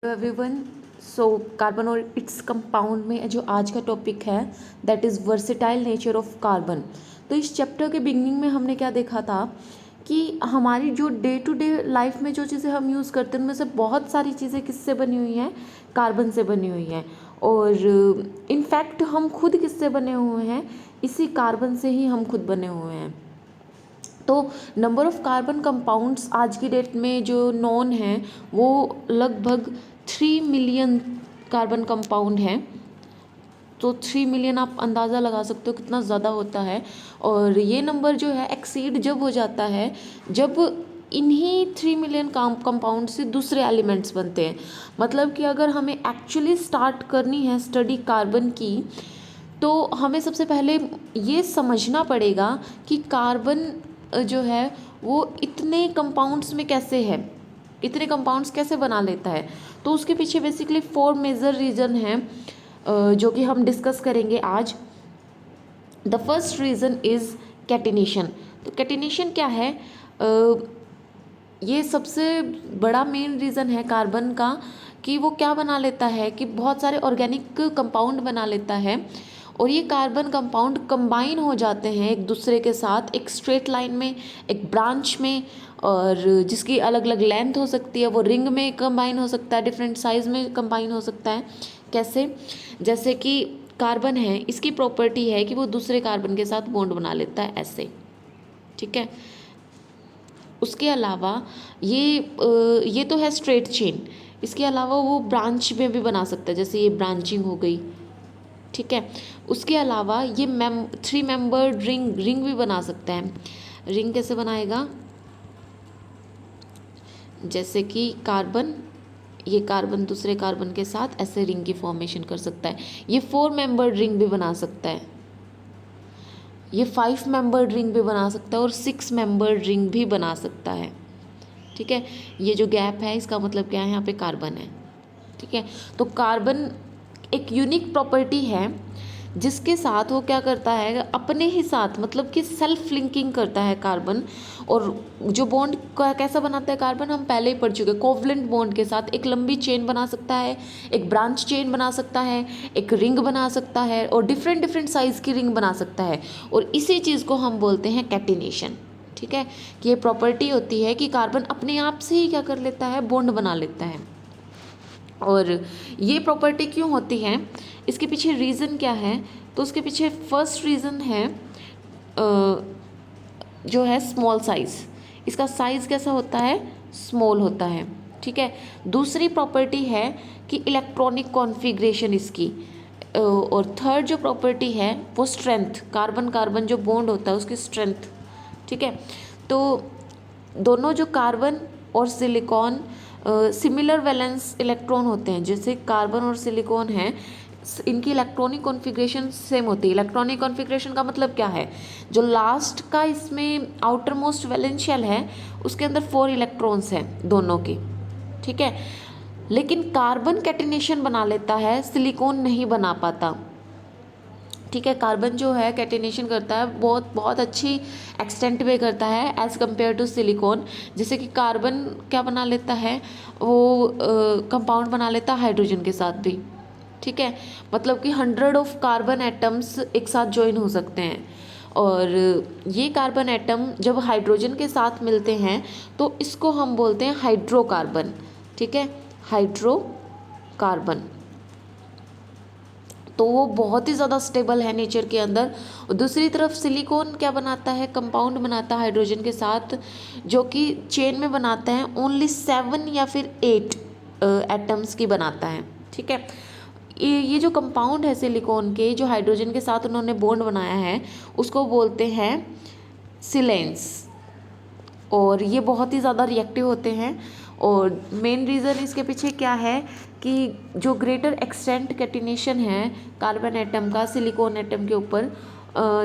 Everyone. So carbon और its compound में जो आज का टॉपिक है that is versatile nature of carbon. तो इस चैप्टर के बिगनिंग में हमने क्या देखा था कि हमारी जो डे टू डे लाइफ में जो चीज़ें हम यूज़ करते हैं उनमें से बहुत सारी चीज़ें किससे बनी हुई हैं, कार्बन से बनी हुई हैं। और इनफैक्ट हम खुद किससे बने हुए हैं, इसी कार्बन से ही हम खुद बने हुए हैं। तो नंबर ऑफ़ कार्बन कंपाउंड्स आज की डेट में जो नॉन हैं वो लगभग 3 मिलियन कार्बन कंपाउंड हैं। तो 3 मिलियन आप अंदाज़ा लगा सकते हो कितना ज़्यादा होता है। और ये नंबर जो है एक्सीड जब हो जाता है जब इन्हीं 3 मिलियन कंपाउंड से दूसरे एलिमेंट्स बनते हैं। मतलब कि अगर हमें एक्चुअली स्टार्ट करनी है स्टडी कार्बन की तो हमें सबसे पहले ये समझना पड़ेगा कि कार्बन जो है वो इतने कंपाउंड्स में कैसे है, इतने कंपाउंड्स कैसे बना लेता है। तो उसके पीछे बेसिकली 4 मेजर रीज़न हैं जो कि हम डिस्कस करेंगे आज। The first reason is catenation. तो कैटिनेशन क्या है? ये सबसे बड़ा मेन रीज़न है कार्बन का कि वो क्या बना लेता है कि बहुत सारे ऑर्गेनिक कंपाउंड बना लेता है। और ये कार्बन कंपाउंड कंबाइन हो जाते हैं एक दूसरे के साथ एक स्ट्रेट लाइन में, एक ब्रांच में, और जिसकी अलग अलग लेंथ हो सकती है। वो रिंग में कंबाइन हो सकता है, डिफरेंट साइज़ में कंबाइन हो सकता है। कैसे? जैसे कि कार्बन है, इसकी प्रॉपर्टी है कि वो दूसरे कार्बन के साथ बॉन्ड बना लेता है ऐसे, ठीक है। उसके अलावा ये तो है स्ट्रेट चेन। इसके अलावा वो ब्रांच में भी बना सकता है, जैसे ये ब्रांचिंग हो गई, ठीक है। उसके अलावा ये 3 मेंबर्ड रिंग भी बना सकता है। रिंग कैसे बनाएगा? जैसे कि ये कार्बन दूसरे कार्बन के साथ ऐसे रिंग की फॉर्मेशन कर सकता है। ये 4 मेंबर्ड रिंग भी बना सकता है, ये 5 मेंबर्ड रिंग भी बना सकता है और 6 मेंबर्ड रिंग भी बना सकता है, ठीक है। ये जो गैप है इसका मतलब क्या है, यहाँ पे कार्बन है, ठीक है। तो कार्बन एक यूनिक प्रॉपर्टी है जिसके साथ वो क्या करता है, अपने ही साथ मतलब कि सेल्फ लिंकिंग करता है कार्बन। और जो बॉन्ड कैसा बनाता है कार्बन हम पहले ही पढ़ चुके हैं। कोवलेंट बॉन्ड के साथ एक लंबी चेन बना सकता है, एक ब्रांच चेन बना सकता है, एक रिंग बना सकता है और डिफरेंट डिफरेंट साइज़ की रिंग बना सकता है। और इसी चीज़ को हम बोलते हैं कैटिनेशन, ठीक है। कि ये प्रॉपर्टी होती है कि कार्बन अपने आप से ही क्या कर लेता है, बॉन्ड बना लेता है। और ये प्रॉपर्टी क्यों होती है, इसके पीछे रीज़न क्या है? तो उसके पीछे फर्स्ट रीज़न है जो है स्मॉल साइज़। इसका साइज़ कैसा होता है, स्मॉल होता है, ठीक है। दूसरी प्रॉपर्टी है कि इलेक्ट्रॉनिक कॉन्फ़िगरेशन इसकी। और थर्ड जो प्रॉपर्टी है वो स्ट्रेंथ, कार्बन कार्बन जो बॉन्ड होता है उसकी स्ट्रेंथ, ठीक है। तो दोनों जो कार्बन और सिलिकॉन सिमिलर वैलेंस इलेक्ट्रॉन होते हैं। जैसे कार्बन और सिलिकॉन हैं, इनकी इलेक्ट्रॉनिक कॉन्फ़िगरेशन सेम होती है। इलेक्ट्रॉनिक कॉन्फ़िगरेशन का मतलब क्या है, जो लास्ट का इसमें आउटर मोस्ट वैलेंस शेल है उसके अंदर 4 इलेक्ट्रॉन्स हैं दोनों की, ठीक है। लेकिन कार्बन कैटिनेशन बना लेता है, सिलिकॉन नहीं बना पाता, ठीक है। कार्बन जो है कैटिनेशन करता है बहुत बहुत अच्छी एक्सटेंट में करता है एज़ कम्पेयर टू सिलिकॉन। जैसे कि कार्बन क्या बना लेता है, वो कंपाउंड बना लेता है हाइड्रोजन के साथ भी, ठीक है। मतलब कि 100 ऑफ कार्बन एटम्स एक साथ ज्वाइन हो सकते हैं। और ये कार्बन एटम जब हाइड्रोजन के साथ मिलते हैं तो इसको हम बोलते हैं हाइड्रोकार्बन, ठीक है, हाइड्रोकार्बन। तो वो बहुत ही ज़्यादा स्टेबल है नेचर के अंदर। और दूसरी तरफ सिलिकॉन क्या बनाता है, कंपाउंड बनाता है हाइड्रोजन के साथ जो कि चेन में बनाता है ओनली 7 या फिर 8 एटम्स की बनाता है, ठीक है। ये जो कंपाउंड है सिलिकॉन के जो हाइड्रोजन के साथ उन्होंने बॉन्ड बनाया है उसको बोलते हैं सिलेंस। और ये बहुत ही ज़्यादा रिएक्टिव होते हैं। और मेन रीज़न इसके पीछे क्या है कि जो ग्रेटर एक्सटेंट कैटिनेशन है कार्बन एटम का सिलिकॉन एटम के ऊपर,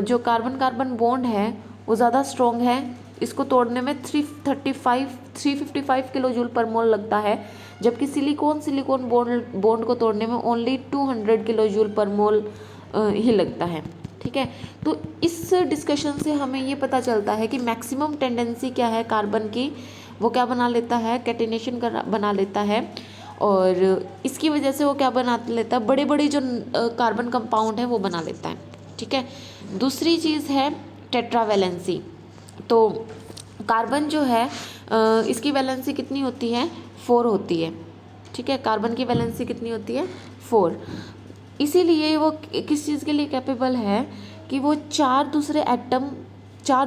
जो कार्बन कार्बन बॉन्ड है वो ज़्यादा स्ट्रॉन्ग है। इसको तोड़ने में 355 किलो जूल पर मोल लगता है, जबकि सिलिकॉन बॉन्ड को तोड़ने में ओनली 200 किलो जूल पर मोल ही लगता है, ठीक है। तो इस डिस्कशन से हमें ये पता चलता है कि मैक्सिमम टेंडेंसी क्या है कार्बन की, वो क्या बना लेता है, कैटिनेशन बना लेता है। और इसकी वजह से वो क्या बना लेता है, बड़े बड़े जो कार्बन कंपाउंड है वो बना लेता है। ठीक है। दूसरी चीज़ है टेट्रावैलेंसी। तो कार्बन जो है इसकी वैलेंसी कितनी होती है, 4 होती है। ठीक है, कार्बन की वैलेंसी कितनी होती है, 4। इसीलिए वो किस चीज़ के लिए कैपेबल है कि वो 4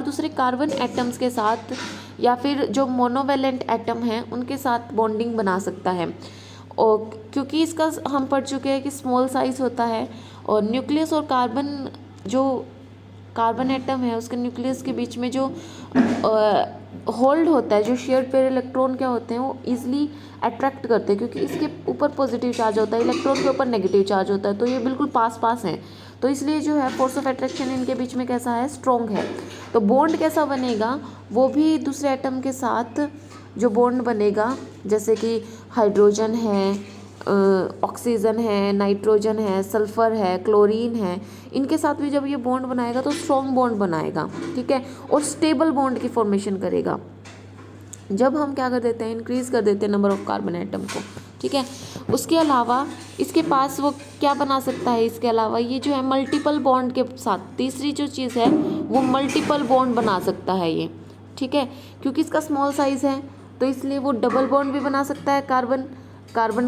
दूसरे कार्बन एटम्स के साथ या फिर जो मोनोवैलेंट एटम हैं उनके साथ बॉन्डिंग बना सकता है। और क्योंकि इसका हम पढ़ चुके हैं कि स्मॉल साइज़ होता है और न्यूक्लियस और कार्बन एटम है उसके न्यूक्लियस के बीच में जो होल्ड होता है, जो शेयर्ड पेयर इलेक्ट्रॉन क्या होते हैं वो इजीली अट्रैक्ट करते हैं, क्योंकि इसके ऊपर पॉजिटिव चार्ज होता है, इलेक्ट्रॉन के ऊपर नेगेटिव चार्ज होता है, तो ये बिल्कुल पास पास हैं। तो इसलिए जो है फोर्स ऑफ अट्रैक्शन इनके बीच में कैसा है, स्ट्रॉन्ग है। तो बॉन्ड कैसा बनेगा, वो भी दूसरे एटम के साथ जो बॉन्ड बनेगा, जैसे कि हाइड्रोजन है, ऑक्सीजन है, नाइट्रोजन है, सल्फ़र है, क्लोरीन है, इनके साथ भी जब ये बॉन्ड बनाएगा तो स्ट्रॉन्ग बॉन्ड बनाएगा। ठीक है, और स्टेबल बॉन्ड की फॉर्मेशन करेगा। जब हम क्या कर देते हैं, इंक्रीज़ कर देते हैं नंबर ऑफ कार्बन एटम को। ठीक है, उसके अलावा इसके पास वो क्या बना सकता है, इसके अलावा ये जो है मल्टीपल बॉन्ड के साथ, तीसरी जो चीज़ है वो मल्टीपल बॉन्ड बना सकता है ये। ठीक है, क्योंकि इसका स्मॉल साइज़ है तो इसलिए वो डबल बॉन्ड भी बना सकता है, कार्बन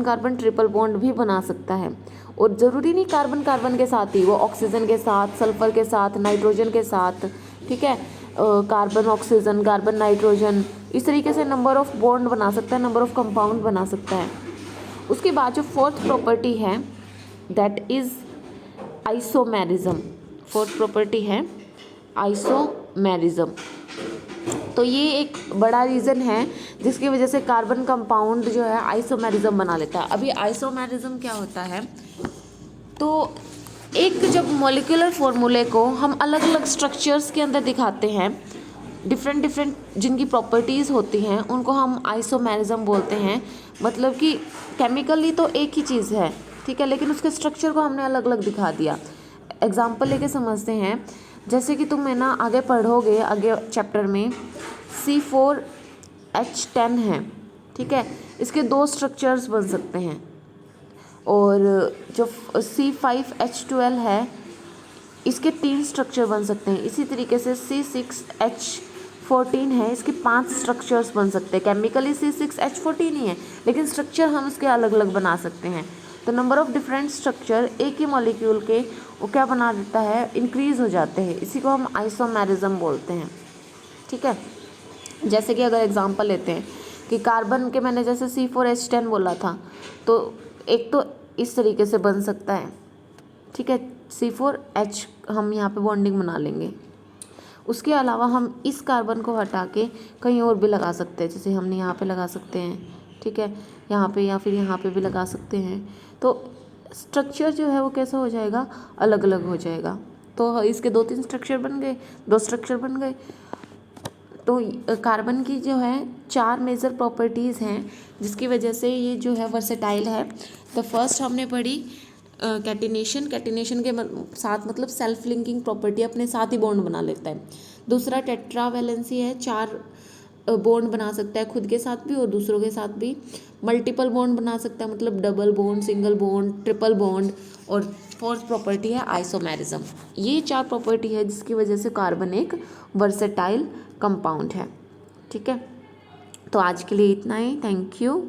कार्बन ट्रिपल बॉन्ड भी बना सकता है। और ज़रूरी नहीं कार्बन कार्बन के साथ ही, वो ऑक्सीजन के साथ, सल्फ़र के साथ, नाइट्रोजन के साथ, ठीक है, कार्बन ऑक्सीजन, कार्बन नाइट्रोजन, इस तरीके से नंबर ऑफ़ बॉन्ड बना सकता है, नंबर ऑफ़ कंपाउंड बना सकता है। उसके बाद जो फोर्थ प्रॉपर्टी है that is isomerism. Fourth property है आइसोमेरिज्म। तो ये एक बड़ा रीज़न है जिसकी वजह से कार्बन कंपाउंड जो है आइसोमेरिज्म बना लेता है। अभी आइसोमेरिज्म क्या होता है, तो एक जब मॉलिक्यूलर फॉर्मूले को हम अलग अलग स्ट्रक्चर्स के अंदर दिखाते हैं, डिफरेंट जिनकी प्रॉपर्टीज़ होती हैं उनको हम आइसोमेरिज्म बोलते हैं। मतलब कि केमिकली तो एक ही चीज़ है, ठीक है, लेकिन उसके स्ट्रक्चर को हमने अलग अलग दिखा दिया। एग्जाम्पल लेके समझते हैं, जैसे कि तुम है ना आगे पढ़ोगे, आगे चैप्टर में C4H10 है, ठीक है, इसके 2 स्ट्रक्चर्स बन सकते हैं। और जो C5H12 है इसके 3 स्ट्रक्चर बन सकते हैं। इसी तरीके से C6H14 है, इसके 5 स्ट्रक्चर्स बन सकते हैं। केमिकली C6H14 ही है लेकिन स्ट्रक्चर हम इसके अलग अलग बना सकते हैं। तो नंबर ऑफ़ डिफरेंट स्ट्रक्चर एक ही मॉलिक्यूल के वो क्या बना देता है, इंक्रीज़ हो जाते हैं। इसी को हम आइसोमेरिज्म बोलते हैं। ठीक है, जैसे कि अगर एग्जांपल लेते हैं कि कार्बन के मैंने जैसे C4H10 बोला था, तो एक तो इस तरीके से बन सकता है, ठीक है, C4H हम यहाँ पे बॉन्डिंग बना लेंगे। उसके अलावा हम इस कार्बन को हटा के कहीं और भी लगा सकते हैं, जैसे हमने यहाँ पे लगा सकते हैं, ठीक है, यहाँ पे या फिर यहाँ पे भी लगा सकते हैं। तो स्ट्रक्चर जो है वो कैसा हो जाएगा, अलग अलग हो जाएगा। तो इसके 2-3 स्ट्रक्चर बन गए, 2 स्ट्रक्चर बन गए। तो कार्बन की जो है 4 मेजर प्रॉपर्टीज़ हैं जिसकी वजह से ये जो है वर्सेटाइल है। तो फर्स्ट हमने पढ़ी कैटिनेशन के साथ, मतलब सेल्फ लिंकिंग प्रॉपर्टी, अपने साथ ही बॉन्ड बना लेता है। दूसरा टेट्रावैलेंसी है, 4 बॉन्ड बना सकता है, खुद के साथ भी और दूसरों के साथ भी। मल्टीपल बॉन्ड बना सकता है, मतलब double bond, single bond, triple bond. और फोर्थ प्रॉपर्टी है आइसोमेरिज्म। ये 4 प्रॉपर्टी है जिसकी वजह से कार्बन एक वर्सेटाइल कंपाउंड है। ठीक है, तो आज के लिए इतना ही। Thank you.